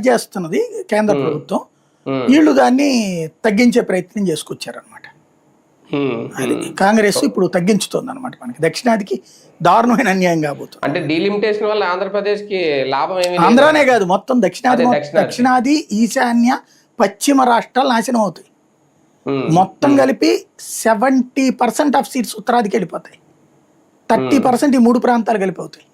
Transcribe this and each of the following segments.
చేస్తున్నది కేంద్ర ప్రభుత్వం. వీళ్ళు దాన్ని తగ్గించే ప్రయత్నం చేసుకొచ్చారనమాట. అది కాంగ్రెస్ ఇప్పుడు తగ్గించుతోంది అనమాట. మనకి దక్షిణాదికి దారుణమైన అన్యాయం కాబోతుంది. అంటే డీలిమిటేషన్ వల్ల ఆంధ్రప్రదేశ్ కి లాభం ఏమి? ఆంధ్రానే కాదు, మొత్తం దక్షిణాది ఈశాన్య పశ్చిమ రాష్ట్రాలు నాశనం అవుతాయి. మొత్తం కలిపి 70% ఆఫ్ సీట్స్ ఉత్తరాదికి వెళ్ళిపోతాయి. 30% ఈ 3 ప్రాంతాలు కలిపి అవుతాయి.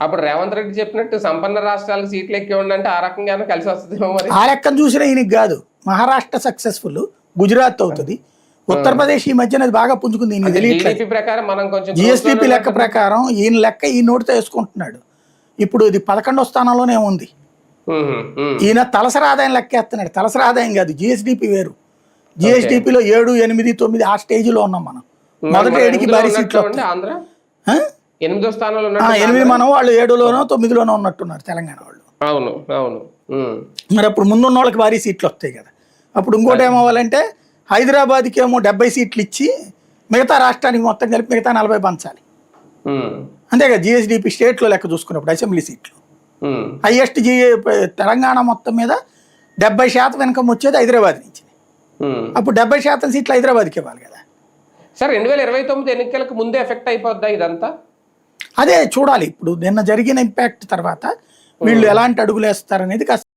అప్పుడు రేవంత్ రెడ్డి చెప్పినట్టు సంపన్న రాష్ట్రాలకు సీట్లు ఎక్కి ఉండంటే ఆ రకంగానే కలిసి వస్తుందేమో మరి. ఆ లెక్కను చూసినా ఈయనకి కాదు. మహారాష్ట్ర సక్సెస్ఫుల్, గుజరాత్ అవుతుంది, ఉత్తరప్రదేశ్ ఈ మధ్యన బాగా పుంజుకుంది. ఈయన తెలియట్లేదు. జిఎస్డిపి లెక్క ప్రకారం ఈయన లెక్క ఈ నోటితో వేసుకుంటున్నాడు. ఇప్పుడు ఇది 11వ స్థానంలోనే ఉంది. ఈయన తలసరి ఆదాయం లెక్కేస్తున్నాడు. తలసరి ఆదాయం కాదు, జిఎస్డిపి వేరు. జిఎస్డిపిలో 7, 8, 9 ఆ స్టేజ్లో ఉన్నాం మనం. మొదటి 7కి భారీ సీట్లు. 8వ స్థానంలో 8 మనం, వాళ్ళు 7లోనో 9లోనో ఉన్నట్టున్నారు తెలంగాణ వాళ్ళు. అవును అవును. మరి అప్పుడు ముందున్న వాళ్ళకి భారీ సీట్లు వస్తాయి కదా. అప్పుడు ఇంకోటి ఏమవ్వాలంటే హైదరాబాద్కి ఏమో 70 సీట్లు ఇచ్చి మిగతా రాష్ట్రానికి మొత్తం కలిపి మిగతా 40 పంచాలి. అంతేగా జిఎస్డిపి స్టేట్లో లెక్క చూసుకున్నప్పుడు అసెంబ్లీ సీట్లు హైయెస్ట్ తెలంగాణ మొత్తం మీద 70% ఇన్కమ్ వచ్చేది హైదరాబాద్ నుంచి. అప్పుడు 70% సీట్లు హైదరాబాద్కి ఇవ్వాలి కదా. సార్ 2029 ఎన్నికలకు ముందే ఎఫెక్ట్ అయిపోద్దా ఇదంతా? అదే చూడాలి. ఇప్పుడు నిన్న జరిగిన ఇంపాక్ట్ తర్వాత వీళ్ళు ఎలాంటి అడుగులు వేస్తారనేది కాస్త